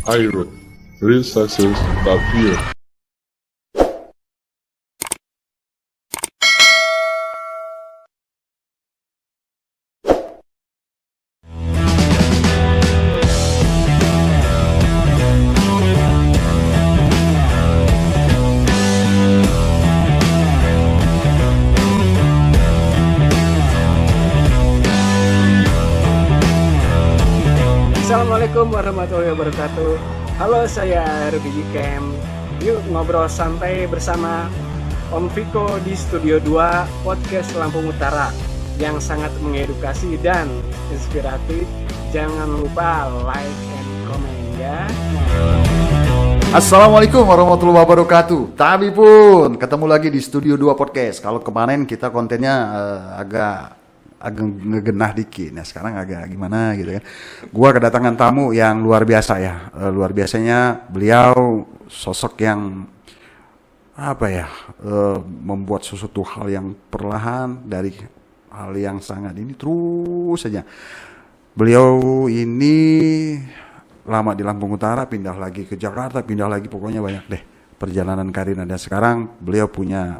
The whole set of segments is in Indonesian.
iRoad. Real success without fear. Assalamualaikum warahmatullahi wabarakatuh. Halo, saya Ruby Camp. Yuk ngobrol santai bersama Om Viko di Studio 2 Podcast Lampung Utara yang sangat mengedukasi dan inspiratif. Jangan lupa like and comment ya. Assalamualaikum warahmatullahi wabarakatuh. Tapi pun ketemu lagi di Studio 2 Podcast. Kalau kemarin kita kontennya agak ngegenah dikit. Nah sekarang agak gimana gitu kan. Gua kedatangan tamu yang luar biasa ya. Luar biasanya beliau sosok yang membuat sesuatu hal yang perlahan dari hal yang sangat ini terus saja. Beliau ini lama di Lampung Utara, pindah lagi ke Jakarta, pindah lagi, pokoknya banyak deh perjalanan karirnya. Dan sekarang beliau punya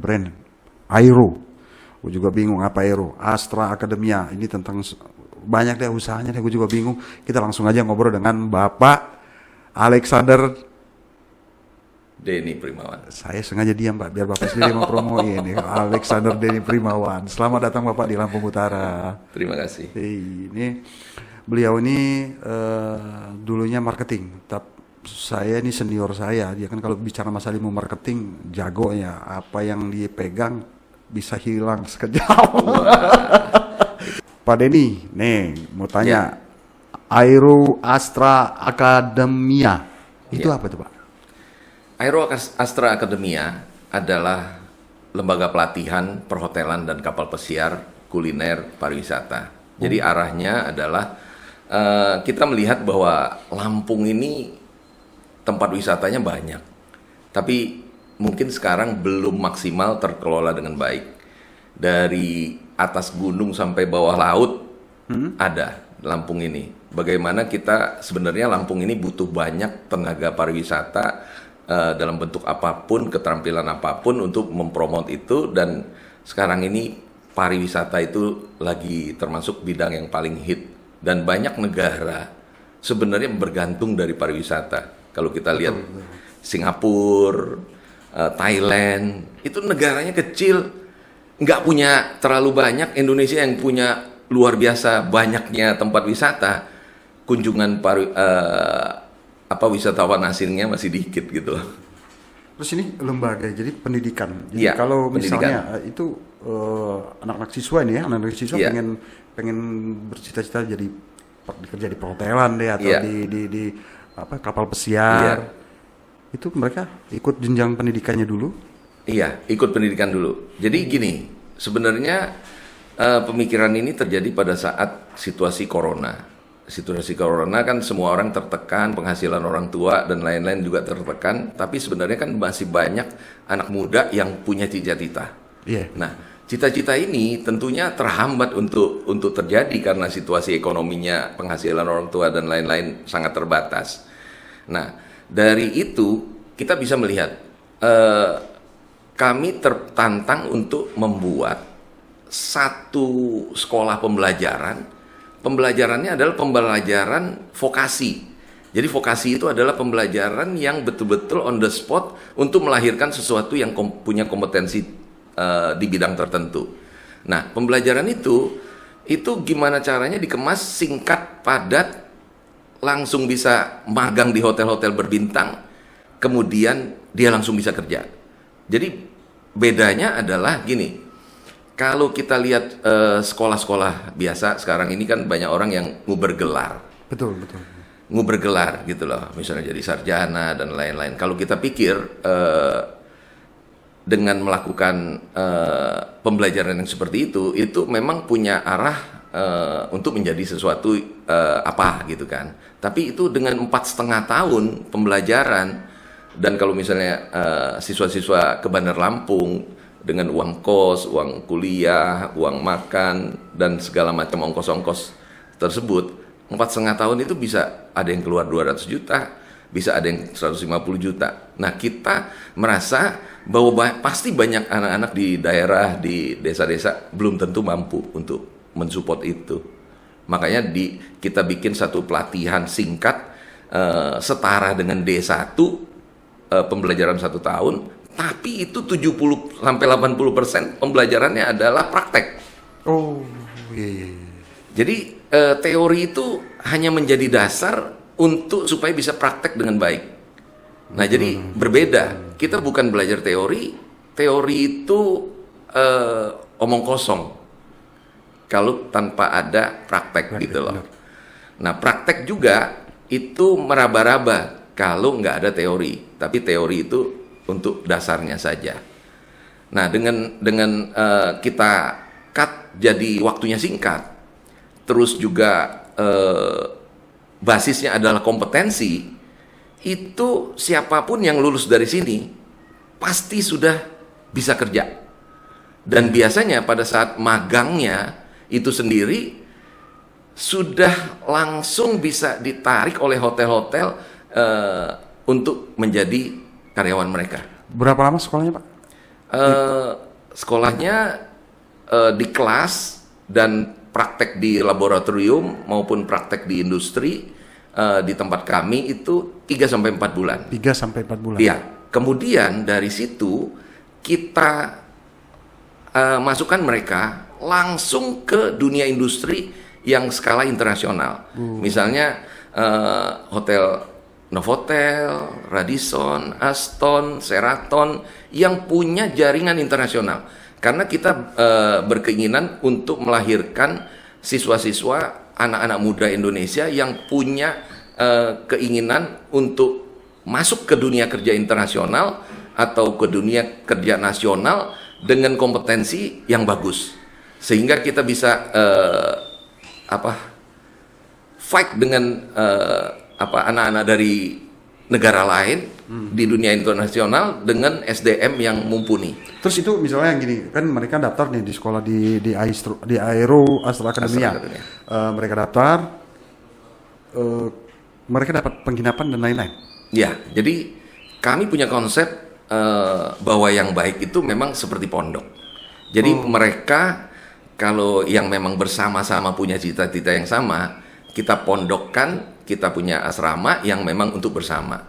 brand Aero. Gue juga bingung apa Aero, Astra Academia, ini tentang banyak deh usahanya deh, gue juga bingung. Kita langsung aja ngobrol dengan Bapak Alexander Denny Primawan. Saya sengaja diam Pak, biar Bapak sendiri mau promoin ya. Alexander Denny Primawan. Selamat datang Bapak di Lampung Utara. Terima kasih. Ini beliau ini dulunya marketing, tapi saya ini senior saya. Dia kan kalau bicara masalah ilmu marketing jago ya, apa yang dia pegang bisa hilang sekejap. Pak Denny, nih mau tanya, Aero Astra Academia itu apa tuh Pak? Aero Astra Academia adalah lembaga pelatihan perhotelan dan kapal pesiar, kuliner, pariwisata. Jadi arahnya adalah kita melihat bahwa Lampung ini tempat wisatanya banyak, tapi mungkin sekarang belum maksimal terkelola dengan baik. Dari atas gunung sampai bawah laut ada Lampung ini. Bagaimana kita sebenarnya Lampung ini butuh banyak tenaga pariwisata dalam bentuk apapun, keterampilan apapun untuk mempromot itu. Dan sekarang ini pariwisata itu lagi termasuk bidang yang paling hit. Dan banyak negara sebenarnya bergantung dari pariwisata. Kalau kita lihat Singapura, Thailand, itu negaranya kecil, nggak punya terlalu banyak. Indonesia yang punya luar biasa banyaknya tempat wisata, kunjungan wisatawan asingnya masih dikit gitu loh. Terus ini lembaga, jadi pendidikan. Jadi ya, kalau pendidikan. misalnya itu anak-anak siswa ini ya, anak-anak siswa ya, pengen bercita-cita jadi kerja di perhotelan deh atau ya, di kapal pesiar. Ya. Itu mereka ikut jenjang pendidikannya dulu? Iya, ikut pendidikan dulu. Jadi gini, sebenarnya pemikiran ini terjadi pada saat situasi corona. Situasi corona kan semua orang tertekan, penghasilan orang tua dan lain-lain juga tertekan. Tapi sebenarnya kan masih banyak anak muda yang punya cita-cita. Iya. Nah, cita-cita ini tentunya terhambat untuk terjadi karena situasi ekonominya, penghasilan orang tua dan lain-lain sangat terbatas. Nah, dari itu kita bisa melihat kami tertantang untuk membuat satu sekolah pembelajaran. Pembelajarannya adalah pembelajaran vokasi. Jadi vokasi itu adalah pembelajaran yang betul-betul on the spot untuk melahirkan sesuatu yang punya kompetensi di bidang tertentu. Nah, pembelajaran itu gimana caranya dikemas singkat, padat, langsung bisa magang di hotel-hotel berbintang, kemudian dia langsung bisa kerja. Jadi bedanya adalah gini, kalau kita lihat sekolah-sekolah biasa sekarang ini kan banyak orang yang nguber gelar. Betul. Nguber gelar gitu loh, misalnya jadi sarjana dan lain-lain. Kalau kita pikir dengan melakukan pembelajaran yang seperti itu memang punya arah untuk menjadi sesuatu gitu kan. Tapi itu dengan 4,5 tahun pembelajaran, dan kalau misalnya siswa-siswa ke Bandar Lampung dengan uang kos, uang kuliah, uang makan dan segala macam ongkos-ongkos tersebut, 4,5 tahun itu bisa ada yang keluar 200 juta, bisa ada yang 150 juta. Nah, kita merasa bahwa pasti banyak anak-anak di daerah, di desa-desa belum tentu mampu untuk mensupport itu. Makanya kita bikin satu pelatihan singkat setara dengan D1, pembelajaran 1 tahun, tapi itu 70-80% pembelajarannya adalah praktek. Oh, iya. Jadi teori itu hanya menjadi dasar untuk supaya bisa praktek dengan baik. Nah, jadi berbeda. Kita bukan belajar teori. Teori itu omong kosong kalau tanpa ada praktek gitu loh. Nah, praktek juga itu meraba-raba kalau nggak ada teori. Tapi teori itu untuk dasarnya saja. Nah, dengan kita cut jadi waktunya singkat, terus juga basisnya adalah kompetensi, itu siapapun yang lulus dari sini pasti sudah bisa kerja. Dan biasanya pada saat magangnya itu sendiri sudah langsung bisa ditarik oleh hotel-hotel untuk menjadi karyawan mereka. Berapa lama sekolahnya, Pak? Sekolahnya di kelas dan praktek di laboratorium maupun praktek di industri di tempat kami itu 3-4 bulan. 3-4 bulan. Iya. Kemudian dari situ kita masukkan mereka langsung ke dunia industri yang skala internasional. Misalnya hotel Novotel, Radisson, Aston, Sheraton yang punya jaringan internasional. Karena kita berkeinginan untuk melahirkan siswa-siswa anak-anak muda Indonesia yang punya keinginan untuk masuk ke dunia kerja internasional atau ke dunia kerja nasional dengan kompetensi yang bagus, sehingga kita bisa fight dengan anak-anak dari negara lain di dunia internasional dengan SDM yang mumpuni. Terus itu misalnya yang gini, kan mereka daftar nih di sekolah di Aero Astra Academia. Mereka daftar, mereka dapat penginapan dan lain-lain. Ya, jadi kami punya konsep bahwa yang baik itu memang seperti pondok. Jadi mereka kalau yang memang bersama-sama punya cita-cita yang sama, kita pondokkan, kita punya asrama yang memang untuk bersama.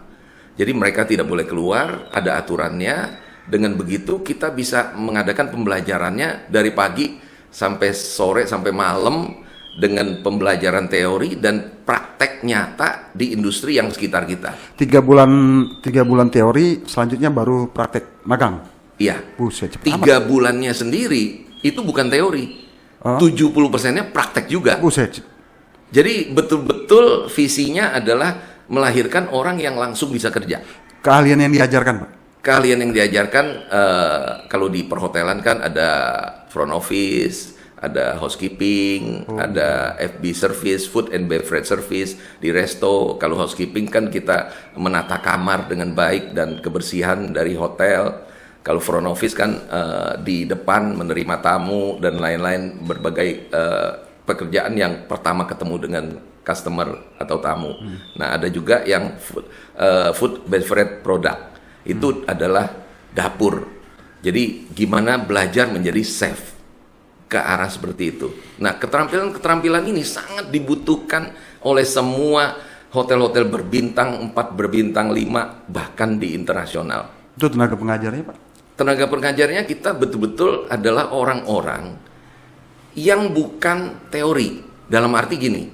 Jadi mereka tidak boleh keluar, ada aturannya. Dengan begitu kita bisa mengadakan pembelajarannya dari pagi sampai sore sampai malam dengan pembelajaran teori dan praktek nyata di industri yang sekitar kita. 3 bulan teori, selanjutnya baru praktek magang. Iya. Buset, 3 bulannya sendiri itu bukan teori. 70%-nya praktek juga. Buset. Jadi betul-betul visinya adalah melahirkan orang yang langsung bisa kerja. Keahlian yang diajarkan, Pak? Keahlian yang diajarkan, kalau di perhotelan kan ada front office, ada housekeeping, ada FB service, food and beverage service. Di resto, kalau housekeeping kan kita menata kamar dengan baik dan kebersihan dari hotel. Kalau front office kan di depan menerima tamu dan lain-lain, berbagai pekerjaan yang pertama ketemu dengan customer atau tamu. Nah, ada juga yang food beverage product. Itu adalah dapur. Jadi gimana belajar menjadi chef ke arah seperti itu. Nah, keterampilan ini sangat dibutuhkan oleh semua hotel-hotel berbintang 4, berbintang 5, bahkan di internasional. Itu tenaga pengajarnya, Pak? Tenaga pengajarnya kita betul-betul adalah orang-orang yang bukan teori. Dalam arti gini,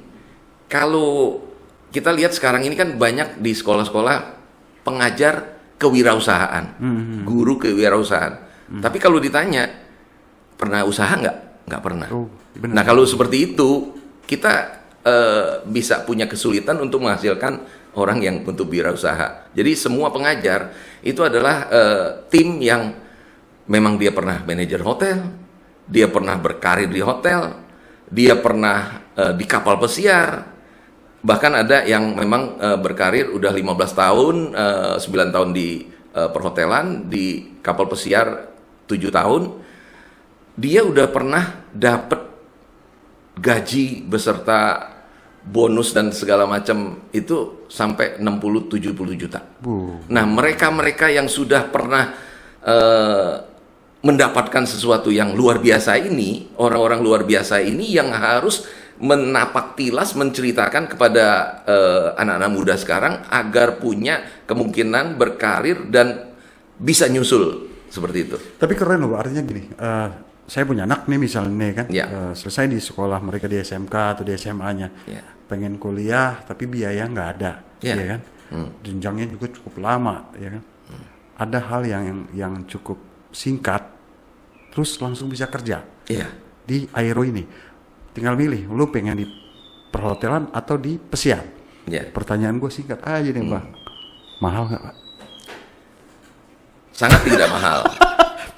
kalau kita lihat sekarang ini kan banyak di sekolah-sekolah pengajar kewirausahaan, guru kewirausahaan. Tapi kalau ditanya, pernah usaha nggak? Nggak pernah. Nah, kalau seperti itu, kita bisa punya kesulitan untuk menghasilkan orang yang untuk wirausaha. Jadi semua pengajar itu adalah tim yang memang dia pernah manajer hotel, dia pernah berkarir di hotel, dia pernah di kapal pesiar. Bahkan ada yang memang berkarir udah 15 tahun, 9 tahun di perhotelan, di kapal pesiar 7 tahun. Dia udah pernah dapat gaji beserta bonus dan segala macam itu sampai 60-70 juta. Nah, mereka-mereka yang sudah pernah mendapatkan sesuatu yang luar biasa ini, orang-orang luar biasa ini yang harus menapak tilas menceritakan kepada anak-anak muda sekarang agar punya kemungkinan berkarir dan bisa nyusul seperti itu. Tapi keren loh, artinya gini, saya punya anak nih misalnya nih kan, Ya. selesai di sekolah mereka di SMK atau di SMA-nya, Ya. pengen kuliah tapi biaya nggak ada, Ya. ya kan, jenjangnya juga cukup lama, ya kan. Ada hal yang cukup singkat, terus langsung bisa kerja Iya. di Aero ini. Tinggal milih, lu pengen di perhotelan atau di pesiar. Ya. Pertanyaan gue singkat aja nih, Pak. Mahal nggak, Pak? Sangat tidak mahal.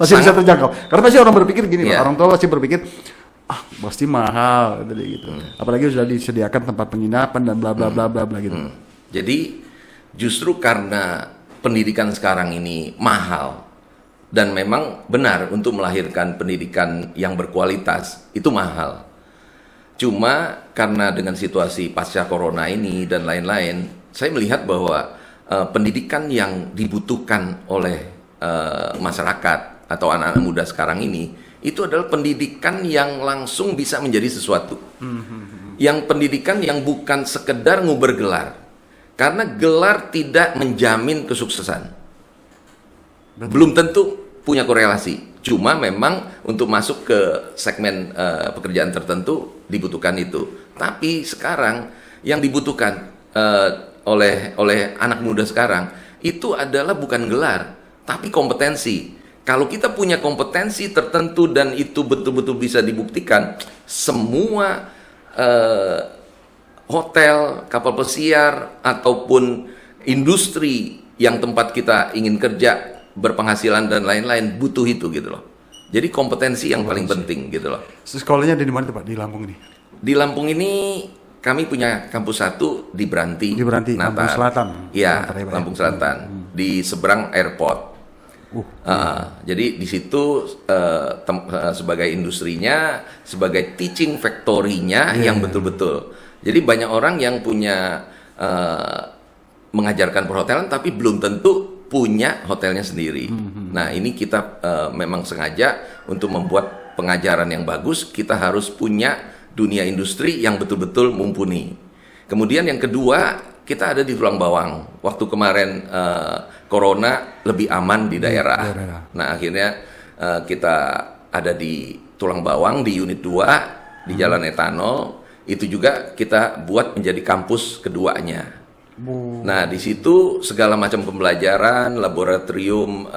Masih bisa terjangkau. Karena pasti orang berpikir gini, Pak. Iya. Orang tua pasti berpikir, pasti mahal, gitu. Apalagi sudah disediakan tempat penginapan dan bla bla bla bla bla gitu. Jadi justru karena pendidikan sekarang ini mahal dan memang benar untuk melahirkan pendidikan yang berkualitas itu mahal. Cuma karena dengan situasi pasca corona ini dan lain-lain, saya melihat bahwa pendidikan yang dibutuhkan oleh masyarakat atau anak-anak muda sekarang ini itu adalah pendidikan yang langsung bisa menjadi sesuatu. Yang pendidikan yang bukan sekedar nguber gelar. Karena gelar tidak menjamin kesuksesan. Belum tentu punya korelasi. Cuma memang untuk masuk ke segmen pekerjaan tertentu dibutuhkan itu. Tapi sekarang yang dibutuhkan oleh anak muda sekarang itu adalah bukan gelar, tapi kompetensi. Kalau kita punya kompetensi tertentu dan itu betul-betul bisa dibuktikan, semua hotel, kapal pesiar, ataupun industri yang tempat kita ingin kerja, berpenghasilan dan lain-lain butuh itu gitu loh. Jadi kompetensi yang paling penting gitu loh. Sekolahnya di mana tuh, Pak? Di Lampung nih? Di Lampung ini kami punya kampus satu di Branti. Di Branti, Natar. Lampung Selatan. Iya, Natar, ya, Pak, ya? Lampung Selatan. Di seberang airport. Jadi di situ sebagai industrinya, sebagai teaching factory-nya yang betul-betul. Jadi banyak orang yang punya mengajarkan perhotelan tapi belum tentu punya hotelnya sendiri. Nah, ini kita memang sengaja untuk membuat pengajaran yang bagus, kita harus punya dunia industri yang betul-betul mumpuni. Kemudian yang kedua, kita ada di Tulang Bawang. Waktu kemarin corona lebih aman di daerah. Nah, akhirnya kita ada di Tulang Bawang di unit 2 di Jalan Etanol. Itu juga kita buat menjadi kampus keduanya. Nah, di situ segala macam pembelajaran, laboratorium,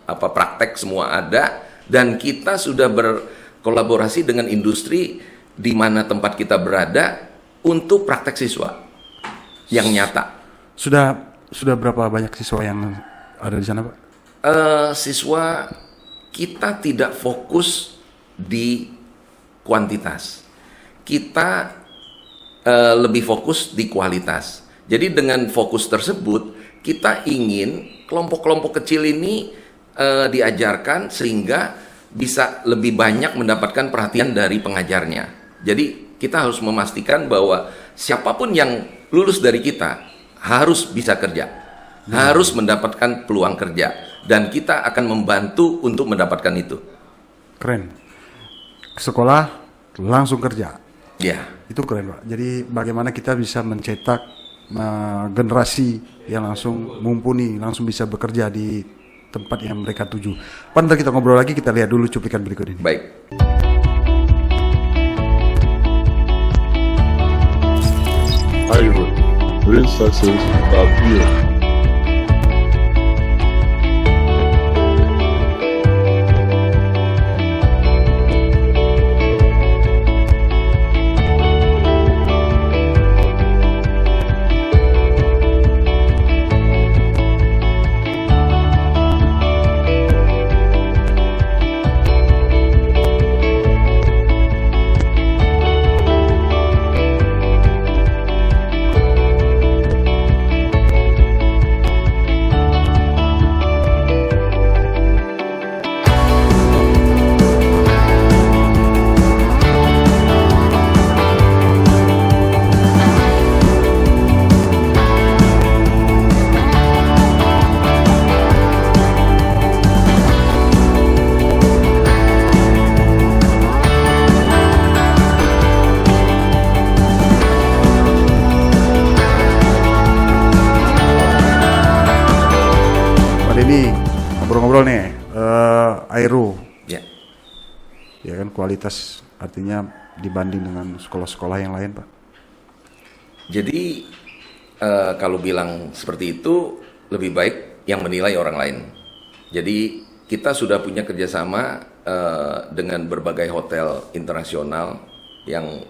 praktek semua ada, dan kita sudah berkolaborasi dengan industri di mana tempat kita berada untuk praktek siswa yang nyata. Sudah berapa banyak siswa yang ada di sana, Pak? Siswa kita tidak fokus di kuantitas, kita lebih fokus di kualitas. Jadi dengan fokus tersebut kita ingin kelompok-kelompok kecil ini diajarkan sehingga bisa lebih banyak mendapatkan perhatian dari pengajarnya. Jadi kita harus memastikan bahwa siapapun yang lulus dari kita harus bisa kerja, harus mendapatkan peluang kerja, dan kita akan membantu untuk mendapatkan itu. Keren. Sekolah langsung kerja. Ya. Itu keren, Pak. Jadi bagaimana kita bisa mencetak generasi yang langsung mumpuni, langsung bisa bekerja di tempat yang mereka tuju. Pak, nanti kita ngobrol lagi, kita lihat dulu cuplikan berikut ini. Baik. Aero, real success without fear. kualitas, artinya dibanding dengan sekolah-sekolah yang lain, Pak? Jadi kalau bilang seperti itu lebih baik yang menilai orang lain. Jadi kita sudah punya kerjasama dengan berbagai hotel internasional yang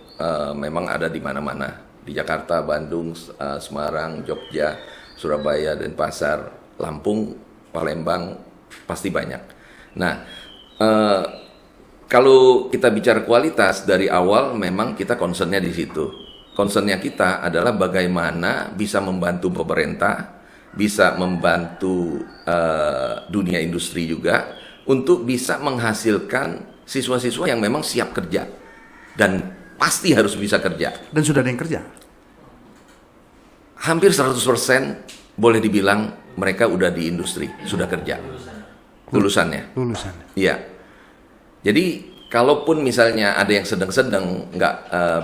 memang ada di mana-mana, di Jakarta, Bandung, Semarang, Jogja, Surabaya, Denpasar, Lampung, Palembang, pasti banyak. Nah, kalau kita bicara kualitas dari awal, memang kita concernnya di situ. Concernnya kita adalah bagaimana bisa membantu pemerintah, bisa membantu dunia industri juga untuk bisa menghasilkan siswa-siswa yang memang siap kerja dan pasti harus bisa kerja. Dan sudah ada yang kerja? Hampir 100% boleh dibilang mereka udah di industri, sudah kerja. Lulusannya. Iya. Jadi kalaupun misalnya ada yang sedang-sedang,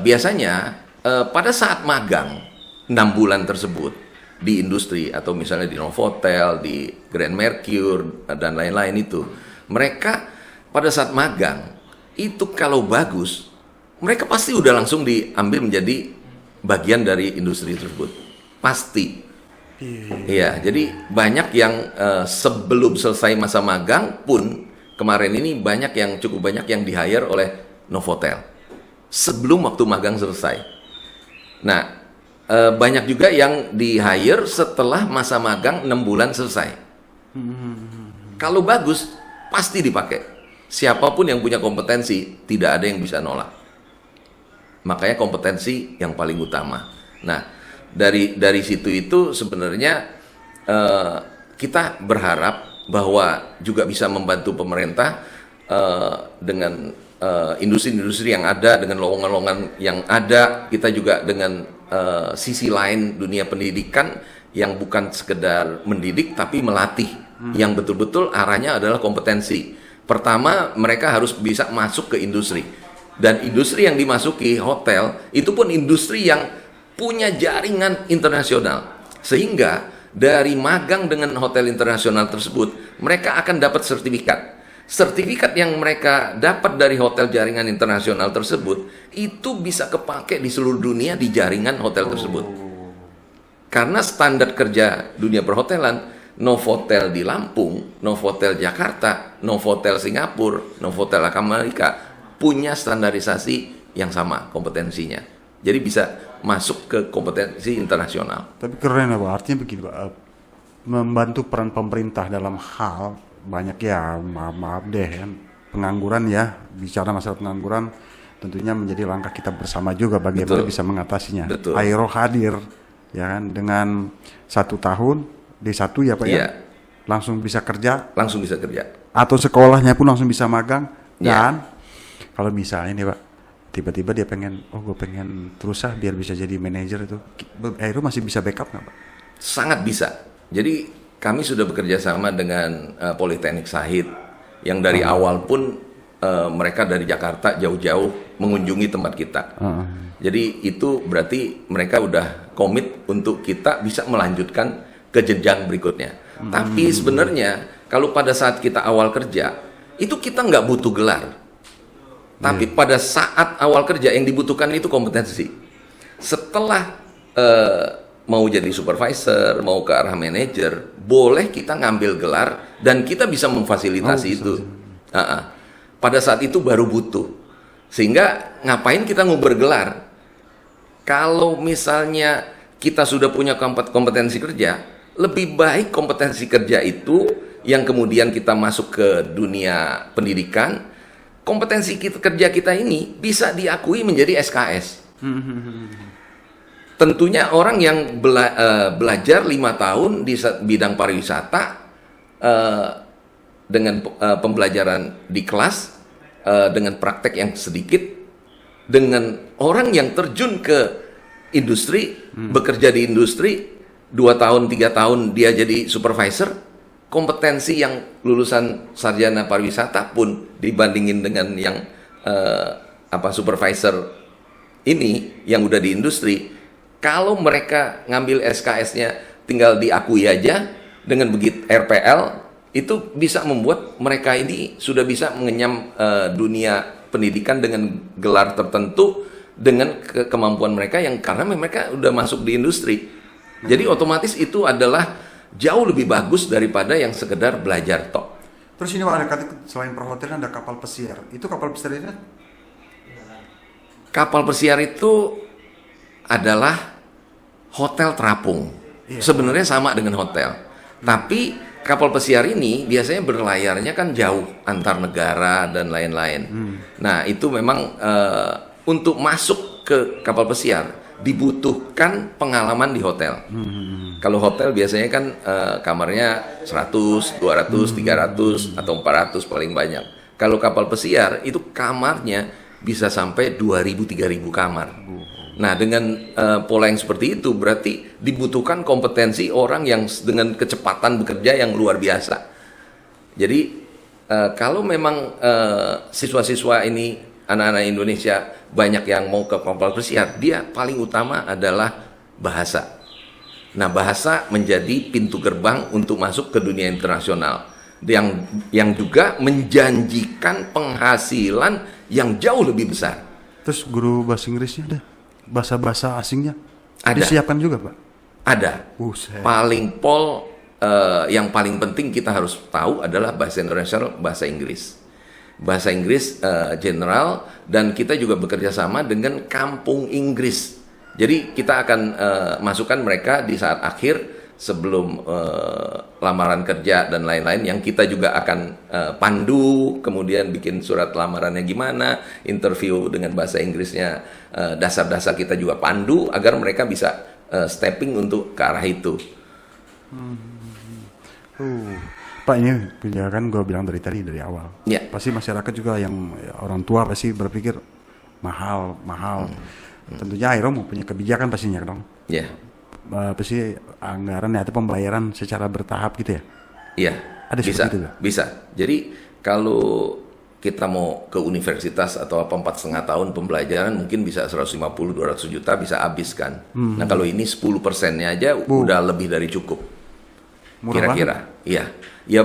biasanya pada saat magang 6 bulan tersebut di industri atau misalnya di Novotel, di Grand Mercure dan lain-lain itu, mereka pada saat magang itu kalau bagus, mereka pasti udah langsung diambil menjadi bagian dari industri tersebut. Pasti. Iya, jadi banyak yang sebelum selesai masa magang pun kemarin ini cukup banyak yang di-hire oleh Novotel sebelum waktu magang selesai. Nah, banyak juga yang di-hire setelah masa magang 6 bulan selesai. Kalau bagus, pasti dipakai. Siapapun yang punya kompetensi, tidak ada yang bisa nolak. Makanya kompetensi yang paling utama. Nah, dari situ itu sebenarnya kita berharap bahwa juga bisa membantu pemerintah dengan industri-industri yang ada, dengan lowongan-lowongan yang ada. Kita juga dengan sisi lain dunia pendidikan yang bukan sekedar mendidik tapi melatih, yang betul-betul arahnya adalah kompetensi. Pertama, mereka harus bisa masuk ke industri, dan industri yang dimasuki hotel itu pun industri yang punya jaringan internasional, sehingga dari magang dengan hotel internasional tersebut mereka akan dapat sertifikat yang mereka dapat dari hotel jaringan internasional tersebut itu bisa kepake di seluruh dunia di jaringan hotel tersebut. Karena standar kerja dunia perhotelan, Novotel di Lampung, Novotel Jakarta, Novotel Singapura, Novotel Amerika punya standarisasi yang sama kompetensinya. Jadi bisa masuk ke kompetensi internasional. Tapi keren ya Pak, artinya begini Pak, membantu peran pemerintah dalam hal banyak ya, maaf deh kan, pengangguran ya, bicara masalah pengangguran tentunya menjadi langkah kita bersama juga bagaimana bisa mengatasinya. Betul. Aero hadir ya kan, dengan 1 tahun D1 ya Pak ya, langsung bisa kerja, atau sekolahnya pun langsung bisa magang. Dan kalau misalnya nih Pak, tiba-tiba dia pengen, gue pengen terus biar bisa jadi manajer, itu Aero masih bisa backup nggak Pak? Sangat bisa. Jadi kami sudah bekerja sama dengan Politeknik Sahid yang dari awal pun mereka dari Jakarta jauh-jauh mengunjungi tempat kita. Jadi itu berarti mereka udah komit untuk kita bisa melanjutkan ke jenjang berikutnya. Tapi sebenarnya kalau pada saat kita awal kerja itu kita nggak butuh gelar. Tapi pada saat awal kerja yang dibutuhkan itu kompetensi. Setelah mau jadi supervisor, mau ke arah manajer, boleh kita ngambil gelar dan kita bisa memfasilitasi itu. Pada saat itu baru butuh. Sehingga ngapain kita nguber gelar? Kalau misalnya kita sudah punya kompetensi kerja, lebih baik kompetensi kerja itu yang kemudian kita masuk ke dunia pendidikan, kompetensi kerja kita ini bisa diakui menjadi SKS. Tentunya orang yang belajar 5 tahun di bidang pariwisata dengan pembelajaran di kelas, dengan praktek yang sedikit, dengan orang yang terjun ke industri, bekerja di industri 2 tahun, 3 tahun dia jadi supervisor, kompetensi yang lulusan sarjana pariwisata pun dibandingin dengan yang supervisor ini yang udah di industri, kalau mereka ngambil SKS-nya tinggal diakui aja dengan begitu RPL, itu bisa membuat mereka ini sudah bisa mengenyam dunia pendidikan dengan gelar tertentu dengan kemampuan mereka yang karena mereka udah masuk di industri. Jadi otomatis itu adalah jauh lebih bagus daripada yang sekedar belajar tok. Terus ini Pak, ada selain perhotelan ada kapal pesiar. Itu kapal pesiar ini? Kapal pesiar itu adalah hotel terapung. Iya. Sebenarnya sama dengan hotel. Tapi kapal pesiar ini biasanya berlayarnya kan jauh antar negara dan lain-lain. Nah, itu memang untuk masuk ke kapal pesiar dibutuhkan pengalaman di hotel. Kalau hotel biasanya kan kamarnya 100, 200, 300 atau 400 paling banyak. Kalau kapal pesiar itu kamarnya bisa sampai 2.000, 3.000 kamar. Nah, dengan pola yang seperti itu berarti dibutuhkan kompetensi orang yang dengan kecepatan bekerja yang luar biasa. Jadi kalau memang siswa-siswa ini anak-anak Indonesia banyak yang mau ke kapal pesiar, dia paling utama adalah bahasa. Nah, bahasa menjadi pintu gerbang untuk masuk ke dunia internasional yang juga menjanjikan penghasilan yang jauh lebih besar. Terus guru bahasa Inggrisnya ada? Bahasa-bahasa asingnya? Ada. Disiapkan juga Pak? Ada. Yang paling penting kita harus tahu adalah bahasa internasional, bahasa Inggris. Bahasa Inggris general, dan kita juga bekerja sama dengan Kampung Inggris. Jadi kita akan masukkan mereka di saat akhir sebelum lamaran kerja dan lain-lain, yang kita juga akan pandu, kemudian bikin surat lamarannya gimana, interview dengan bahasa Inggrisnya, dasar-dasar kita juga pandu agar mereka bisa stepping untuk ke arah itu. Pak, ini kan gue bilang dari awal. Ya. Pasti masyarakat juga yang orang tua pasti berpikir mahal. Tentunya Aero mau punya kebijakan pastinya dong. Ya. Pasti anggaran atau pembayaran secara bertahap gitu ya. Iya. Ada bisa. seperti itu? Bisa. Jadi kalau kita mau ke universitas atau 4,5 tahun pembelajaran mungkin bisa 150-200 juta bisa habiskan. Nah, kalau ini 10%-nya aja udah lebih dari cukup. Murah Kira-kira. banget. Iya. Ya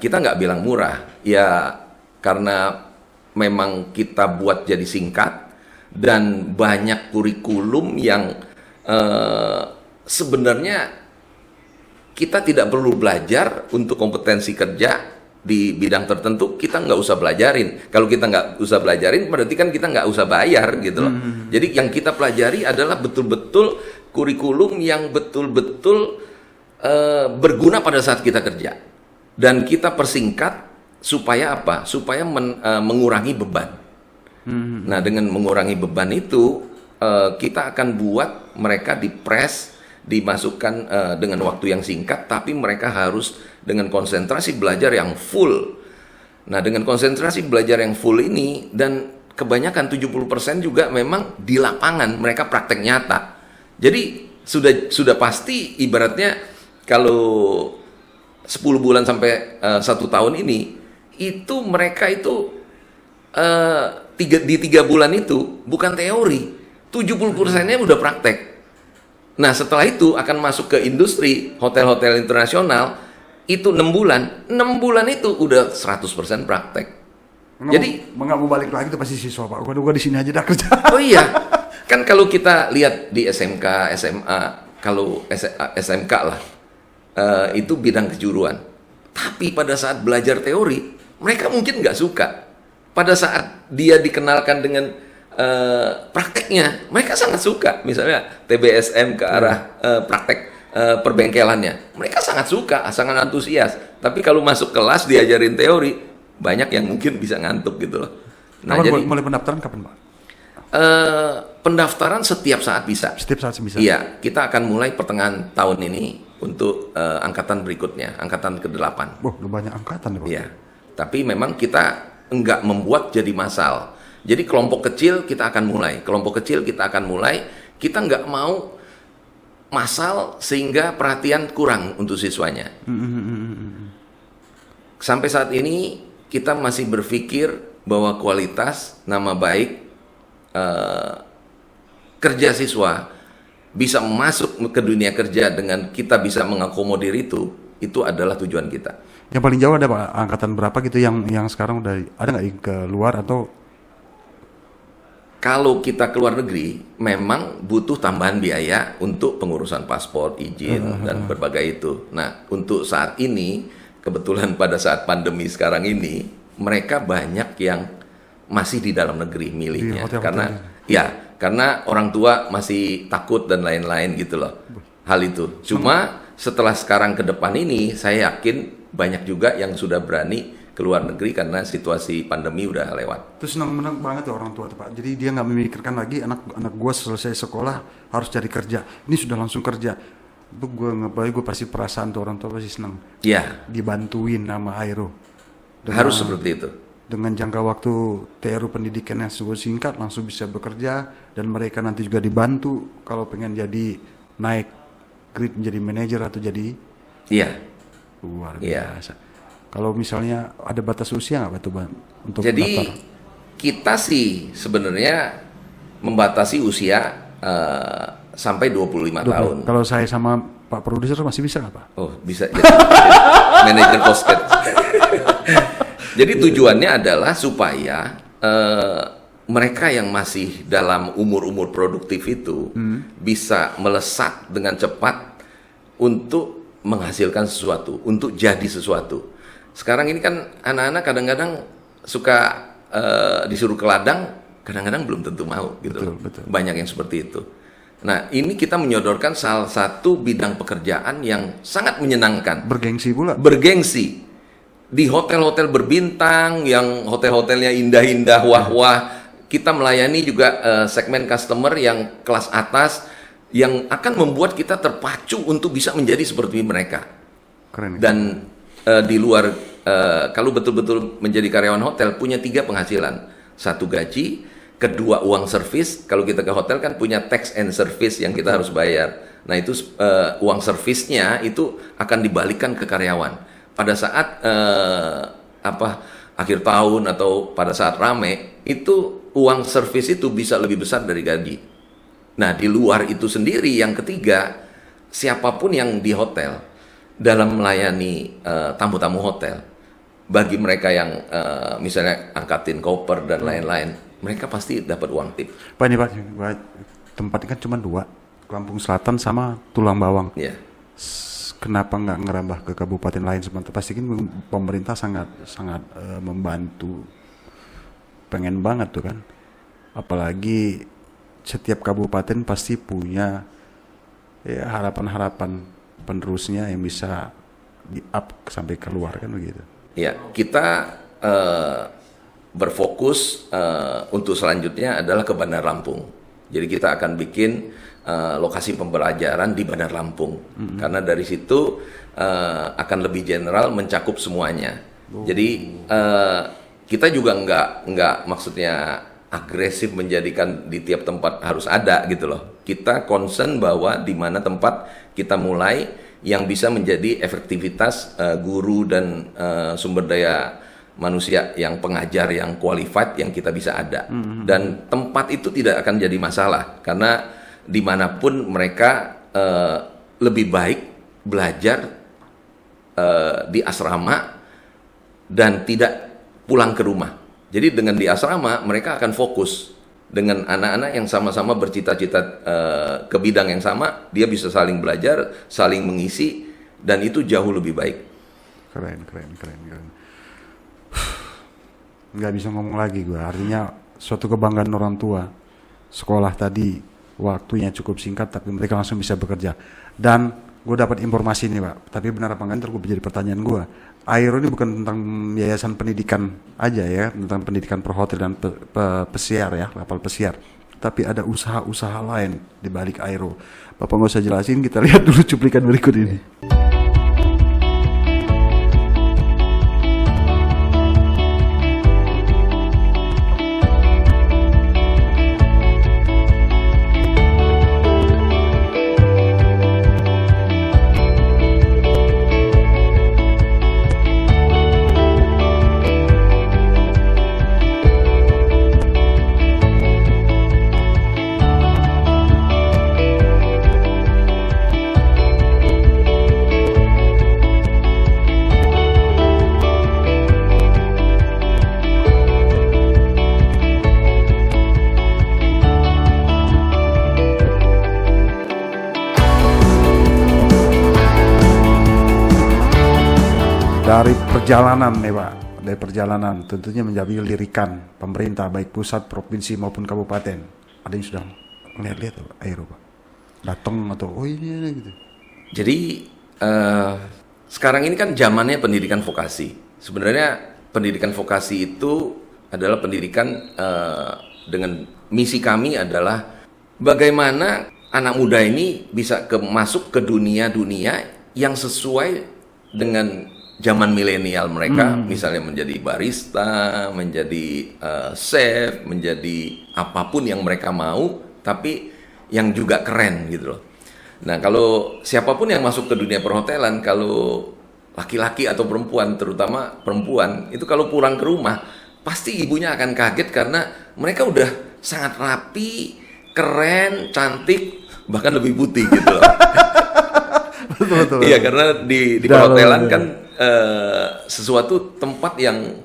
kita nggak bilang murah. Ya karena memang kita buat jadi singkat dan banyak kurikulum yang sebenarnya kita tidak perlu belajar untuk kompetensi kerja di bidang tertentu, kita nggak usah belajarin. Kalau kita nggak usah belajarin, berarti kan kita nggak usah bayar gitu loh. Jadi yang kita pelajari adalah betul-betul kurikulum yang betul-betul berguna pada saat kita kerja. Dan kita persingkat supaya apa? Supaya mengurangi beban. Nah, dengan mengurangi beban itu, kita akan buat mereka di-press, dimasukkan dengan waktu yang singkat, tapi mereka harus dengan konsentrasi belajar yang full. Nah, dengan konsentrasi belajar yang full ini, dan kebanyakan 70% juga memang di lapangan, mereka praktek nyata. Jadi, sudah pasti ibaratnya kalau 10 bulan sampai 1 tahun ini, itu mereka itu di 3 bulan itu bukan teori, 70%-nya udah praktek. Nah, setelah itu akan masuk ke industri hotel-hotel internasional, itu 6 bulan. 6 bulan itu udah 100% praktek. Jadi nggak mau balik lagi tuh pasti siswa Pak. Gua di sini aja dah kerja. Oh iya, kan kalau kita lihat di SMK, SMA, kalau SMK lah, itu bidang kejuruan. Tapi pada saat belajar teori, mereka mungkin nggak suka. Pada saat dia dikenalkan dengan prakteknya, mereka sangat suka. Misalnya TBSM ke arah praktek perbengkelannya, mereka sangat suka, sangat antusias. Tapi kalau masuk kelas diajarin teori, banyak yang mungkin bisa ngantuk gitu loh. Nah, jadi mulai pendaftaran kapan Pak? Pendaftaran setiap saat bisa. Setiap saat bisa. Iya, kita akan mulai pertengahan tahun ini untuk angkatan berikutnya, angkatan ke-8. Udah banyak angkatan ya Pak. Iya, tapi memang kita enggak membuat jadi massal. Jadi kelompok kecil kita akan mulai, kita enggak mau massal sehingga perhatian kurang untuk siswanya. Sampai saat ini kita masih berpikir bahwa kualitas, nama baik, kerja siswa bisa masuk ke dunia kerja dengan kita bisa mengakomodir itu adalah tujuan kita. Yang paling jauh ada Pak, angkatan berapa gitu yang sekarang udah ada nggak ke luar atau kalau kita keluar negeri memang butuh tambahan biaya untuk pengurusan paspor, izin dan berbagai itu. Nah, untuk saat ini kebetulan pada saat pandemi sekarang ini mereka banyak yang masih di dalam negeri milihnya karena orang tua masih takut dan lain-lain gitu loh. Hal itu. Cuma setelah sekarang ke depan ini saya yakin banyak juga yang sudah berani keluar negeri karena situasi pandemi udah lewat. Terus senang banget ya orang tua tuh Pak. Jadi dia nggak memikirkan lagi anak gue selesai sekolah harus cari kerja. Ini sudah langsung kerja. Gue pasti perasaan tuh orang tua pasti senang. Iya. Dibantuin sama Aero. Harus seperti itu. Dengan jangka waktu TRU pendidikan yang singkat langsung bisa bekerja dan mereka nanti juga dibantu kalau pengen jadi naik grade menjadi manajer atau jadi. Iya. Luar biasa. Kalau misalnya ada batas usia nggak tuh Bang untuk jadi daftar? Kita sih sebenarnya membatasi usia sampai 25 tahun. Kalau saya sama Pak Produser masih bisa nggak Pak? Oh bisa jadi manajer kosket. Jadi tujuannya adalah supaya mereka yang masih dalam umur-umur produktif itu bisa melesat dengan cepat untuk menghasilkan sesuatu, untuk jadi sesuatu. Sekarang ini kan anak-anak kadang-kadang suka disuruh ke ladang, kadang-kadang belum tentu mau gitu. Betul. Banyak yang seperti itu. Nah, ini kita menyodorkan salah satu bidang pekerjaan yang sangat menyenangkan. Bergengsi pula. Bergengsi. Di hotel-hotel berbintang, yang hotel-hotelnya indah-indah, wah-wah. Kita melayani juga segmen customer yang kelas atas, yang akan membuat kita terpacu untuk bisa menjadi seperti mereka. Keren. Dan di luar, kalau betul-betul menjadi karyawan hotel, punya 3 penghasilan. 1 gaji, kedua uang servis. Kalau kita ke hotel kan punya tax and service yang kita harus bayar. Nah itu uang servisnya itu akan dibalikan ke karyawan. Pada saat akhir tahun atau pada saat rame, itu uang servis itu bisa lebih besar dari gaji. Nah di luar itu sendiri, yang ketiga, siapapun yang di hotel dalam melayani tamu-tamu hotel, bagi mereka yang misalnya angkatin koper dan lain-lain, mereka pasti dapat uang tip. Pak ini Pak, tempatnya kan cuma 2, Lampung Selatan sama Tulang Bawang. Yeah. Kenapa nggak ngerambah ke kabupaten lain sebentar? Pasti kan pemerintah sangat membantu, pengen banget tuh kan. Apalagi setiap kabupaten pasti punya ya harapan-harapan penerusnya yang bisa di up sampai keluar kan begitu. Ya, kita berfokus untuk selanjutnya adalah ke Bandar Lampung. Jadi kita akan bikin lokasi pembelajaran di Bandar Lampung, karena dari situ akan lebih general mencakup semuanya. Jadi kita juga nggak maksudnya agresif menjadikan di tiap tempat harus ada gitu loh. Kita concern bahwa di mana tempat kita mulai yang bisa menjadi efektivitas guru dan sumber daya manusia yang pengajar yang qualified yang kita bisa ada. Dan tempat itu tidak akan jadi masalah karena dimanapun mereka lebih baik belajar di asrama dan tidak pulang ke rumah. Jadi dengan di asrama mereka akan fokus dengan anak-anak yang sama-sama bercita-cita ke bidang yang sama, dia bisa saling belajar, saling mengisi, dan itu jauh lebih baik. Keren. Nggak bisa ngomong lagi gue. Artinya suatu kebanggaan orang tua. Sekolah tadi waktunya cukup singkat, tapi mereka langsung bisa bekerja. Dan gue dapat informasi ini Pak, tapi benar apa enggak, ntar gue jadi pertanyaan gue. Aero ini bukan tentang yayasan pendidikan aja ya, tentang pendidikan perhotel dan pesiar ya, kapal pesiar. Tapi ada usaha-usaha lain di balik Aero. Bapak nggak usah jelasin, kita lihat dulu cuplikan berikut ini. Dari perjalanan nih Pak, dari perjalanan tentunya menjadi lirikan pemerintah baik pusat, provinsi maupun kabupaten. Ada yang sudah melihat Pak Aero Pak? Datang atau oh ini gitu. Jadi sekarang ini kan zamannya pendidikan vokasi. Sebenarnya pendidikan vokasi itu adalah pendidikan dengan misi kami adalah bagaimana anak muda ini bisa masuk ke dunia-dunia yang sesuai dengan zaman milenial mereka, misalnya menjadi barista, menjadi chef, menjadi apapun yang mereka mau, tapi yang juga keren gitu loh. Nah, kalau siapapun yang masuk ke dunia perhotelan, kalau laki-laki atau perempuan, terutama perempuan, itu kalau pulang ke rumah, pasti ibunya akan kaget karena mereka udah sangat rapi, keren, cantik, bahkan lebih putih gitu loh. Betul. Iya, karena di perhotelan kan sesuatu tempat yang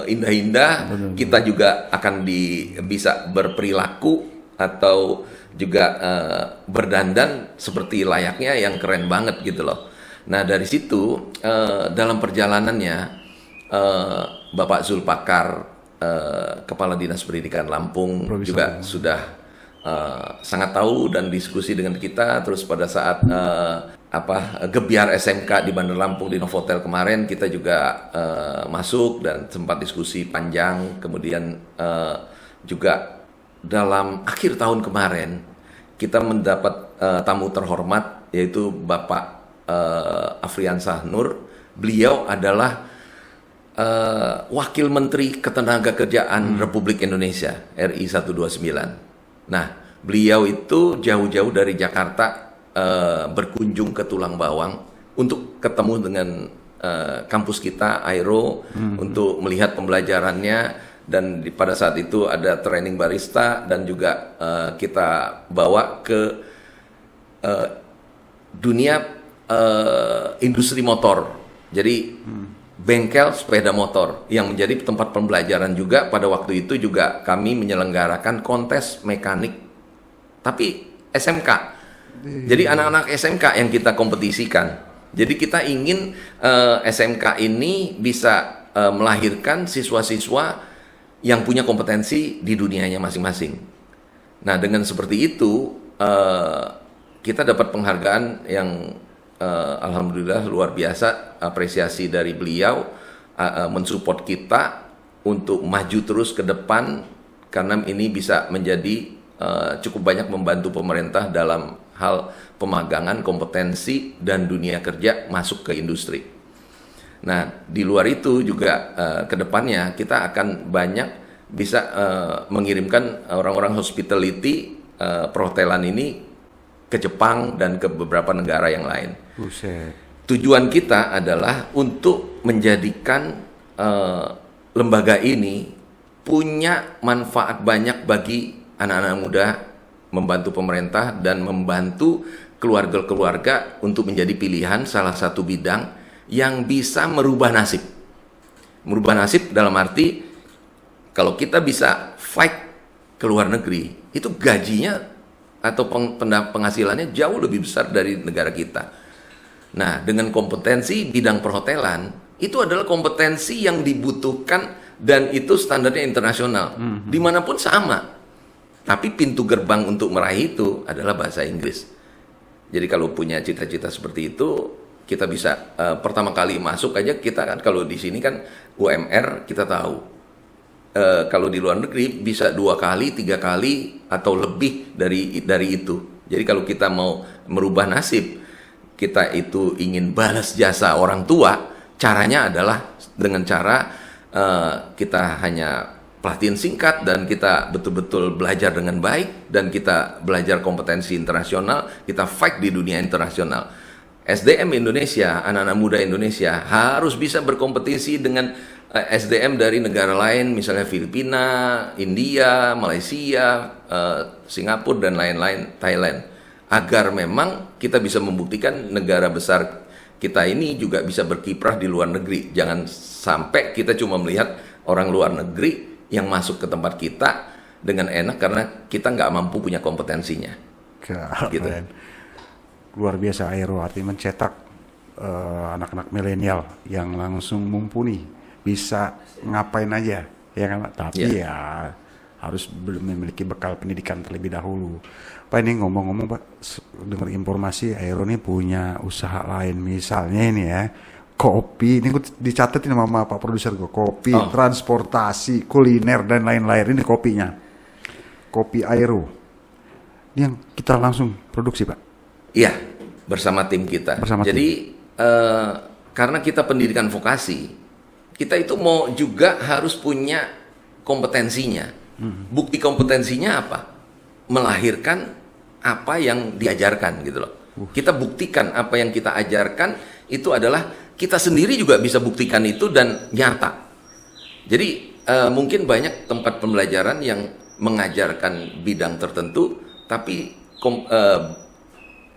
indah-indah, kita juga akan bisa berperilaku atau juga berdandan seperti layaknya yang keren banget gitu loh. Nah dari situ dalam perjalanannya Bapak Zulpakar, Kepala Dinas Pendidikan Lampung juga sudah sangat tahu dan diskusi dengan kita. Terus pada saat Gebiar SMK di Bandar Lampung di Novotel kemarin kita juga masuk dan sempat diskusi panjang. Kemudian juga dalam akhir tahun kemarin kita mendapat tamu terhormat yaitu Bapak Afriansah Nur. Beliau adalah Wakil Menteri Ketenagakerjaan Republik Indonesia RI 129. Nah, beliau itu jauh-jauh dari Jakarta berkunjung ke Tulang Bawang untuk ketemu dengan kampus kita Aero untuk melihat pembelajarannya. Dan pada saat itu ada training barista dan juga kita bawa ke dunia industri motor. Jadi bengkel sepeda motor yang menjadi tempat pembelajaran juga. Pada waktu itu juga kami menyelenggarakan kontes mekanik, tapi SMK. Jadi anak-anak SMK yang kita kompetisikan. Jadi kita ingin SMK ini bisa melahirkan siswa-siswa yang punya kompetensi di dunianya masing-masing. Nah, dengan seperti itu kita dapat penghargaan yang alhamdulillah luar biasa, apresiasi dari beliau mensupport kita untuk maju terus ke depan karena ini bisa menjadi cukup banyak membantu pemerintah dalam hal pemagangan kompetensi dan dunia kerja masuk ke industri. Nah, di luar itu juga ke depannya kita akan banyak bisa mengirimkan orang-orang hospitality perhotelan ini ke Jepang dan ke beberapa negara yang lain. Tujuan kita adalah untuk menjadikan lembaga ini punya manfaat banyak bagi anak-anak muda, membantu pemerintah dan membantu keluarga-keluarga untuk menjadi pilihan salah satu bidang yang bisa merubah nasib. Merubah nasib dalam arti kalau kita bisa fight ke luar negeri, itu gajinya atau penghasilannya jauh lebih besar dari negara kita. Nah, dengan kompetensi bidang perhotelan, itu adalah kompetensi yang dibutuhkan dan itu standarnya internasional. Dimanapun sama. Tapi pintu gerbang untuk meraih itu adalah bahasa Inggris. Jadi kalau punya cita-cita seperti itu, kita bisa pertama kali masuk aja kita kan kalau di sini kan UMR kita tahu kalau di luar negeri bisa 2 kali 3 kali atau lebih dari itu. Jadi kalau kita mau merubah nasib, kita itu ingin balas jasa orang tua, caranya adalah dengan cara kita hanya pelatihan singkat dan kita betul-betul belajar dengan baik dan kita belajar kompetensi internasional, kita fight di dunia internasional. SDM Indonesia, anak-anak muda Indonesia harus bisa berkompetisi dengan SDM dari negara lain, misalnya Filipina, India, Malaysia, Singapura dan lain-lain, Thailand, agar memang kita bisa membuktikan negara besar kita ini juga bisa berkiprah di luar negeri. Jangan sampai kita cuma melihat orang luar negeri yang masuk ke tempat kita dengan enak karena kita nggak mampu punya kompetensinya. Gitu. Luar biasa Aero, artinya mencetak anak-anak milenial yang langsung mumpuni, bisa ngapain aja, ya kan Pak? Tapi ya harus memiliki bekal pendidikan terlebih dahulu. Pak, ini ngomong-ngomong Pak, dengar informasi Aero ini punya usaha lain, misalnya ini ya, kopi, ini gue dicatat sama Pak produser gue, kopi, transportasi, kuliner dan lain-lain. Ini kopinya, kopi Aero, ini yang kita langsung produksi Pak. Iya, bersama tim kita. Jadi karena kita pendidikan vokasi, kita itu mau juga harus punya kompetensinya. Bukti kompetensinya apa? Melahirkan apa yang diajarkan gitu loh. Kita buktikan apa yang kita ajarkan itu adalah kita sendiri juga bisa buktikan itu dan nyata. Jadi mungkin banyak tempat pembelajaran yang mengajarkan bidang tertentu, tapi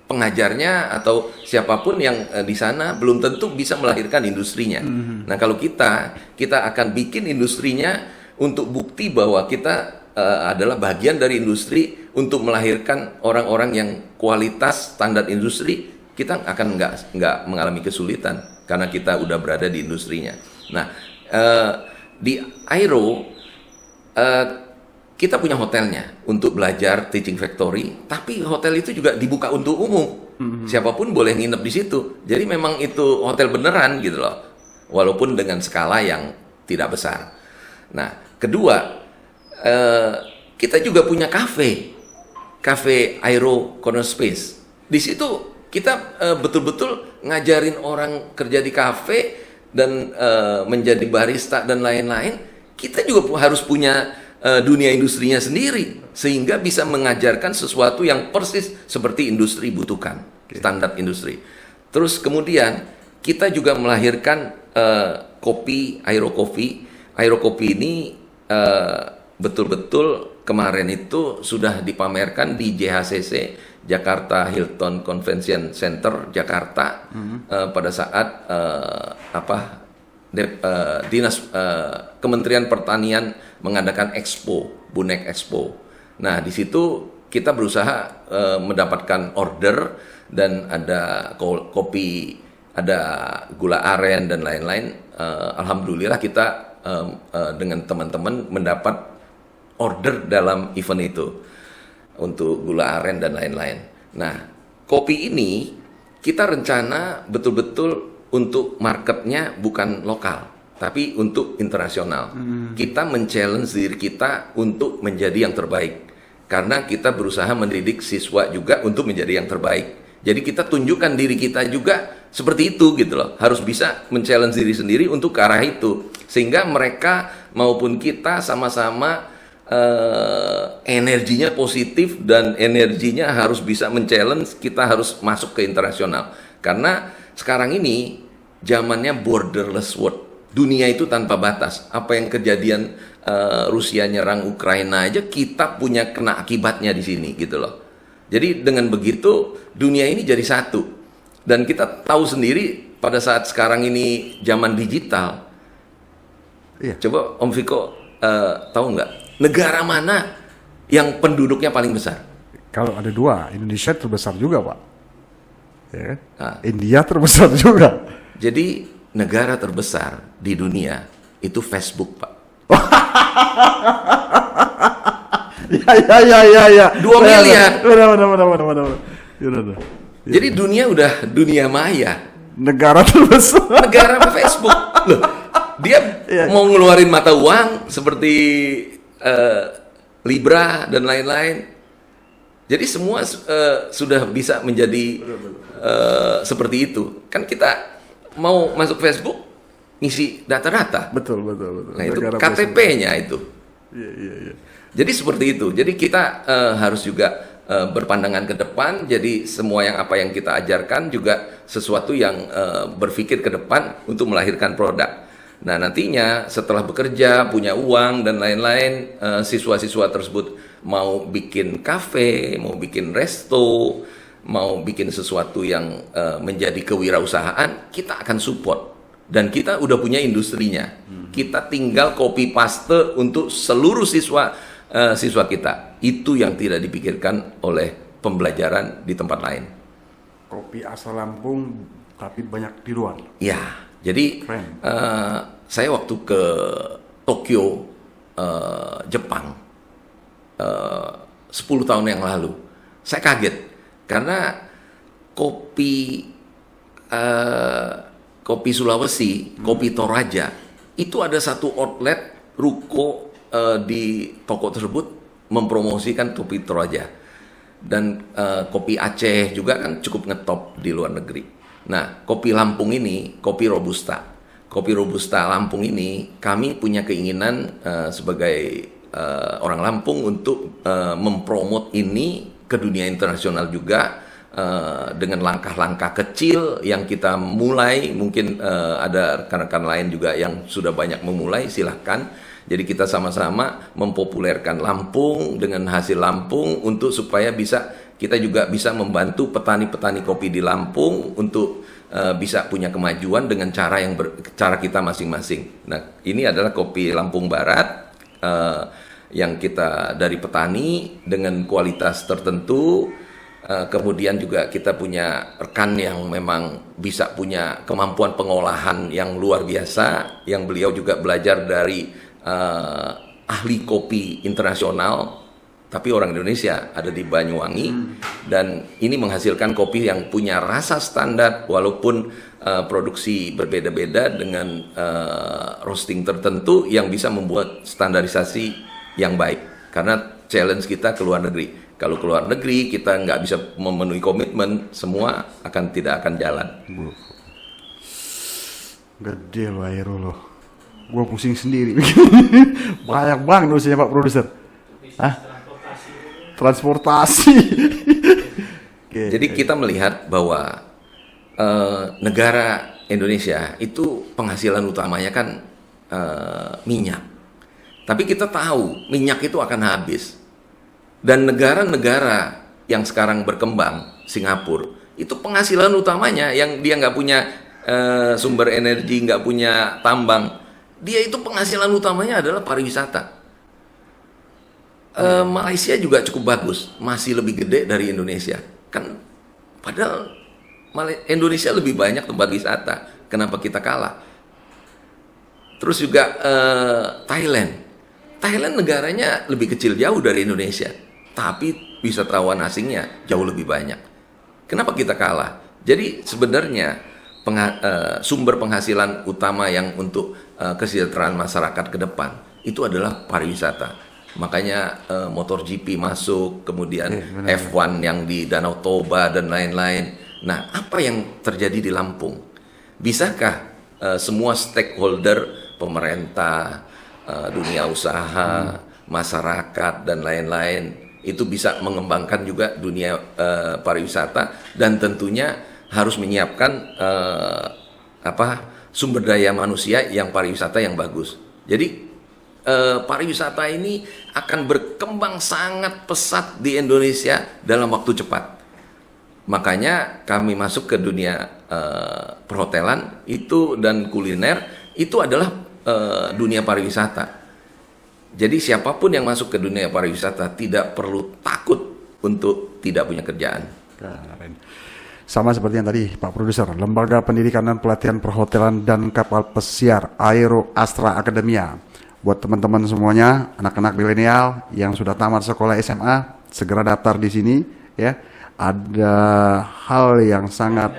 pengajarnya atau siapapun yang di sana belum tentu bisa melahirkan industrinya. Nah, kalau kita akan bikin industrinya untuk bukti bahwa kita adalah bagian dari industri untuk melahirkan orang-orang yang kualitas standar industri. Kita akan nggak mengalami kesulitan karena kita udah berada di industrinya. Nah, di Aero kita punya hotelnya untuk belajar teaching factory, tapi hotel itu juga dibuka untuk umum. Siapapun boleh nginep di situ. Jadi memang itu hotel beneran gitu loh, walaupun dengan skala yang tidak besar. Nah, kedua, kita juga punya cafe Aero Corner Space. Di situ kita betul-betul ngajarin orang kerja di cafe dan menjadi barista dan lain-lain. Kita juga harus punya dunia industrinya sendiri, sehingga bisa mengajarkan sesuatu yang persis seperti industri butuhkan, standar industri. Terus kemudian kita juga melahirkan kopi Aero Coffee. Aero Coffee ini betul-betul kemarin itu sudah dipamerkan di JHCC, Jakarta Hilton Convention Center Jakarta, pada saat Dinas Kementerian Pertanian mengadakan Expo, Bunek Expo. Nah, di situ kita berusaha mendapatkan order dan ada kopi, ada gula aren dan lain-lain. Alhamdulillah kita dengan teman-teman mendapat order dalam event itu untuk gula aren dan lain-lain. Nah, kopi ini kita rencana betul-betul untuk marketnya bukan lokal, tapi untuk internasional. Kita men-challenge diri kita untuk menjadi yang terbaik, karena kita berusaha mendidik siswa juga untuk menjadi yang terbaik. Jadi kita tunjukkan diri kita juga seperti itu gitu loh. Harus bisa men-challenge diri sendiri untuk ke arah itu, sehingga mereka maupun kita sama-sama energinya positif dan energinya harus bisa men-challenge. Kita harus masuk ke internasional, karena sekarang ini zamannya borderless world. Dunia itu tanpa batas. Apa yang kejadian Rusia nyerang Ukraina aja kita punya kena akibatnya di sini gitu loh. Jadi dengan begitu dunia ini jadi satu. Dan kita tahu sendiri pada saat sekarang ini zaman digital. Iya. Coba Om Viko tahu nggak negara mana yang penduduknya paling besar? Kalau ada dua, Indonesia terbesar juga Pak. Ya. Nah. India terbesar juga. Jadi negara terbesar di dunia itu Facebook, Pak. Ya. 2 miliar. Benar. Jadi dunia udah dunia maya. Negara terbesar. Negara Facebook. Loh, dia mau ngeluarin mata uang seperti Libra dan lain-lain. Jadi semua sudah bisa menjadi seperti itu. Kan kita mau masuk Facebook, ngisi data-data. Betul. Nah, itu KTP-nya itu. Iya. Jadi seperti itu. Jadi kita harus juga berpandangan ke depan. Jadi semua apa yang kita ajarkan juga sesuatu yang berpikir ke depan untuk melahirkan produk. Nah, nantinya setelah bekerja, punya uang dan lain-lain, siswa-siswa tersebut mau bikin kafe, mau bikin resto, mau bikin sesuatu yang menjadi kewirausahaan, kita akan support. Dan kita udah punya industrinya. Kita tinggal copy paste untuk seluruh siswa kita. Itu yang tidak dipikirkan oleh pembelajaran di tempat lain. Kopi asal Lampung Tapi banyak di luar. Ya, jadi Keren. saya waktu ke Tokyo, Jepang, 10 tahun yang lalu, saya kaget karena kopi Sulawesi, kopi Toraja, itu ada satu outlet ruko di toko tersebut mempromosikan kopi Toraja. Dan kopi Aceh juga kan cukup ngetop di luar negeri. Nah, kopi Lampung ini, kopi Robusta Lampung ini, kami punya keinginan sebagai orang Lampung untuk mempromot ini ke dunia internasional juga. Dengan langkah-langkah kecil yang kita mulai, mungkin ada rekan-rekan lain juga yang sudah banyak memulai, silahkan. Jadi kita sama-sama mempopulerkan Lampung dengan hasil Lampung untuk supaya kita juga bisa membantu petani-petani kopi di Lampung untuk bisa punya kemajuan dengan cara kita masing-masing. Nah, ini adalah kopi Lampung Barat yang kita dari petani dengan kualitas tertentu. Kemudian juga kita punya rekan yang memang bisa punya kemampuan pengolahan yang luar biasa, yang beliau juga belajar dari ahli kopi internasional, tapi orang Indonesia, ada di Banyuwangi, dan ini menghasilkan kopi yang punya rasa standar walaupun produksi berbeda-beda dengan roasting tertentu yang bisa membuat standarisasi yang baik. Karena challenge kita ke luar negeri. Kalau ke luar negeri kita nggak bisa memenuhi komitmen, semua tidak akan jalan. Gede lo Aero lo. Gua pusing sendiri. Banyak banget dosanya Pak Produser. Hah? Transportasi. Jadi kita melihat bahwa negara Indonesia itu penghasilan utamanya kan minyak. Tapi kita tahu minyak itu akan habis. Dan negara-negara yang sekarang berkembang, Singapura, itu penghasilan utamanya yang dia nggak punya sumber energi, nggak punya tambang, dia itu penghasilan utamanya adalah pariwisata. Malaysia juga cukup bagus, masih lebih gede dari Indonesia. Kan padahal Indonesia lebih banyak tempat wisata, kenapa kita kalah? Terus juga Thailand negaranya lebih kecil jauh dari Indonesia. Tapi wisatawan asingnya jauh lebih banyak. Kenapa kita kalah? Jadi sebenarnya sumber penghasilan utama yang untuk kesejahteraan masyarakat ke depan itu adalah pariwisata. Makanya MotoGP masuk, kemudian F1 yang di Danau Toba dan lain-lain. Nah, apa yang terjadi di Lampung? Bisakah semua stakeholder, pemerintah, dunia usaha, masyarakat dan lain-lain itu bisa mengembangkan juga dunia pariwisata, dan tentunya harus menyiapkan sumber daya manusia yang pariwisata yang bagus. Jadi pariwisata ini akan berkembang sangat pesat di Indonesia dalam waktu cepat. Makanya kami masuk ke dunia perhotelan itu dan kuliner itu adalah dunia pariwisata. Jadi siapapun yang masuk ke dunia pariwisata tidak perlu takut untuk tidak punya kerjaan. Keren. Sama seperti yang tadi Pak Produser, Lembaga Pendidikan dan Pelatihan Perhotelan dan Kapal Pesiar Aero Astra Academia. Buat teman-teman semuanya, anak-anak milenial yang sudah tamat sekolah SMA, segera daftar di sini ya. Ada hal yang sangat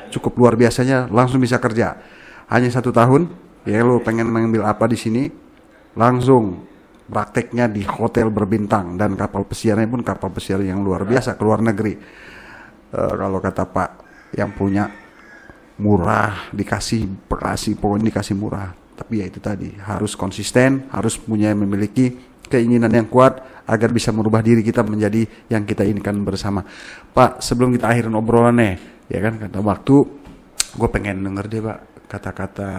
cukup luar biasanya, langsung bisa kerja. Hanya 1 tahun, ya lo pengen mengambil apa di sini, langsung prakteknya di hotel berbintang, dan kapal pesiarnya pun kapal pesiar yang luar biasa ke luar negeri. Kalau kata Pak yang punya, murah, pokoknya dikasih murah. Tapi ya itu tadi, harus konsisten, harus memiliki keinginan yang kuat agar bisa merubah diri kita menjadi yang kita inginkan bersama. Pak, sebelum kita akhirin obrolannya, ya kan, kata waktu, gue pengen denger deh Pak kata-kata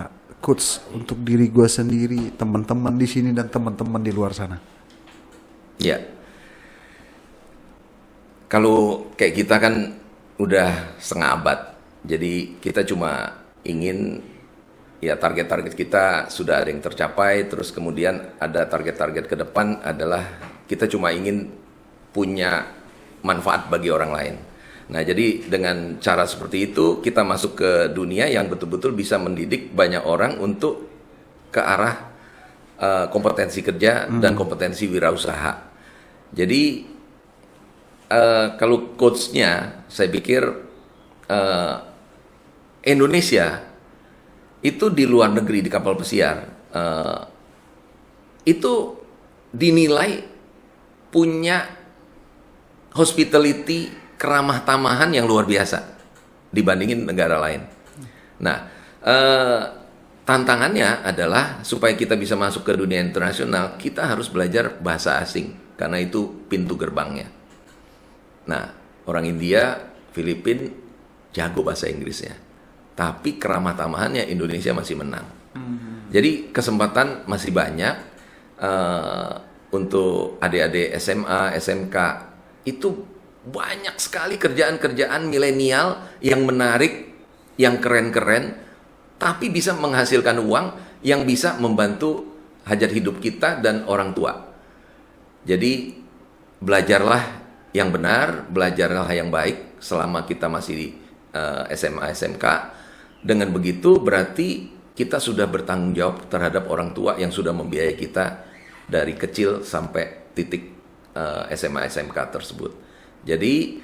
quotes untuk diri gue sendiri, teman-teman di sini dan teman-teman di luar sana. Ya, kalau kayak kita kan udah setengah abad, jadi kita cuma ingin ya target-target kita sudah ada yang tercapai, terus kemudian ada target-target ke depan adalah kita cuma ingin punya manfaat bagi orang lain. Nah, jadi dengan cara seperti itu kita masuk ke dunia yang betul-betul bisa mendidik banyak orang untuk ke arah kompetensi kerja dan kompetensi wirausaha. Jadi kalau coach-nya, saya pikir Indonesia itu di luar negeri di kapal pesiar itu dinilai punya hospitality, keramah tamahan yang luar biasa dibandingin negara lain. Nah, tantangannya adalah supaya kita bisa masuk ke dunia internasional, kita harus belajar bahasa asing karena itu pintu gerbangnya. Nah, orang India, Filipina jago bahasa Inggrisnya, tapi keramah tamahannya Indonesia masih menang. Jadi kesempatan masih banyak untuk adik-adik SMA, SMK. Itu banyak sekali kerjaan-kerjaan milenial yang menarik, yang keren-keren, tapi bisa menghasilkan uang yang bisa membantu hajat hidup kita dan orang tua. Jadi belajarlah yang benar, belajarlah yang baik selama kita masih di SMA, SMK. Dengan begitu berarti kita sudah bertanggung jawab terhadap orang tua yang sudah membiayai kita dari kecil sampai titik SMA, SMK tersebut. Jadi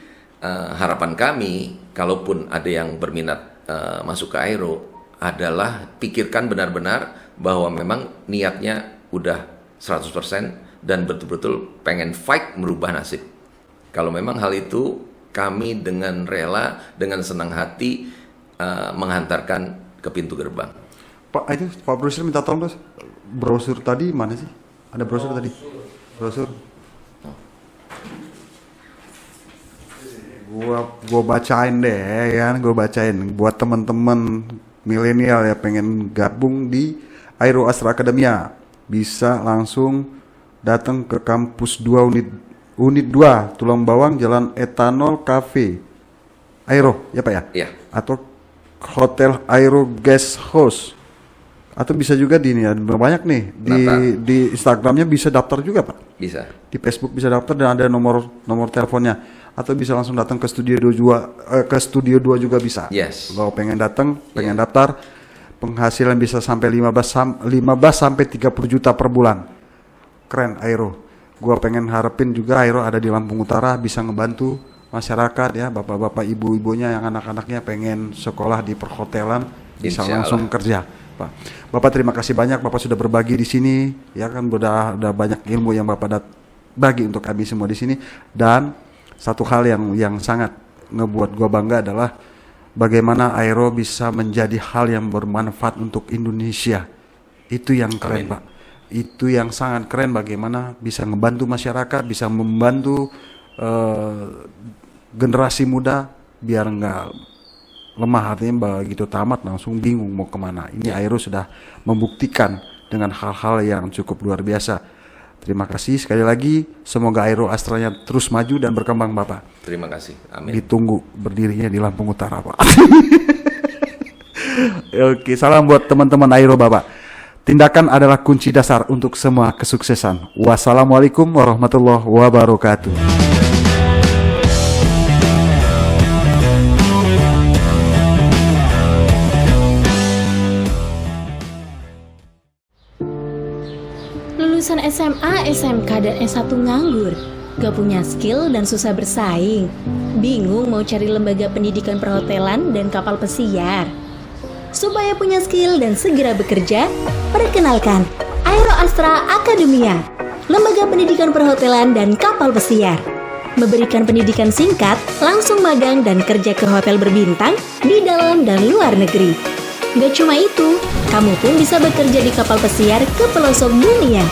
harapan kami, kalaupun ada yang berminat masuk ke Aero, adalah pikirkan benar-benar bahwa memang niatnya udah 100% dan betul-betul pengen fight merubah nasib. Kalau memang hal itu, kami dengan rela, dengan senang hati menghantarkan ke pintu gerbang. Pak Brosur minta tolong terus. Brosur tadi mana sih? Ada brosur tadi? Brosur. Gua bacain deh kan, gue bacain buat teman-teman milenial ya pengen gabung di Aero Astra Academia, bisa langsung datang ke kampus 2 unit 2 Tulang Bawang, Jalan Etanol Cafe Aero ya Pak ya? Iya. Atau Hotel Aero Guest House, atau bisa juga di ini ada banyak nih di Instagramnya bisa daftar juga Pak. Bisa. Di Facebook bisa daftar dan ada nomor teleponnya, atau bisa langsung datang ke Studio 2 juga bisa. Yes. Kalau pengen datang, pengen daftar, penghasilan bisa sampai 15 sampai 30 juta per bulan. Keren Aero. Gua pengen harapin juga Aero ada di Lampung Utara, bisa ngebantu masyarakat ya, bapak-bapak, ibu-ibunya yang anak-anaknya pengen sekolah di perhotelan bisa langsung kerja. Pak, Bapak terima kasih banyak, Bapak sudah berbagi di sini, ya kan, udah banyak ilmu yang Bapak bagi untuk kami semua di sini. Dan satu hal yang sangat ngebuat gua bangga adalah bagaimana Aero bisa menjadi hal yang bermanfaat untuk Indonesia. Itu yang keren. Amin. Pak. Itu yang sangat keren, bagaimana bisa ngebantu masyarakat, bisa membantu generasi muda biar nggak lemah, artinya begitu tamat langsung bingung mau kemana. Ini Aero sudah membuktikan dengan hal-hal yang cukup luar biasa. Terima kasih sekali lagi, semoga Aero Astranya terus maju dan berkembang Bapak. Terima kasih, amin. Ditunggu berdirinya di Lampung Utara Pak. Oke, salam buat teman-teman Aero Bapak. Tindakan adalah kunci dasar untuk semua kesuksesan. Wassalamualaikum warahmatullahi wabarakatuh. Lulusan SMA, SMK, dan S1 nganggur, gak punya skill dan susah bersaing, bingung mau cari lembaga pendidikan perhotelan dan kapal pesiar. Supaya punya skill dan segera bekerja, perkenalkan Aero Astra Academia, lembaga pendidikan perhotelan dan kapal pesiar. Memberikan pendidikan singkat, langsung magang dan kerja ke hotel berbintang di dalam dan luar negeri. Gak cuma itu, kamu pun bisa bekerja di kapal pesiar ke pelosok dunia.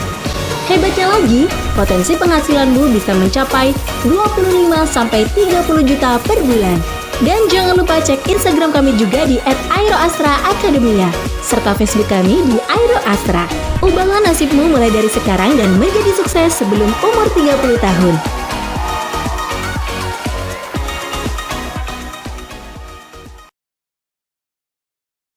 Hebatnya lagi, potensi penghasilanmu bisa mencapai 25-30 juta per bulan. Dan jangan lupa cek Instagram kami juga di @aeroastra-academia, serta Facebook kami di Aero Astra. Ubahlah nasibmu mulai dari sekarang dan menjadi sukses sebelum umur 30 tahun.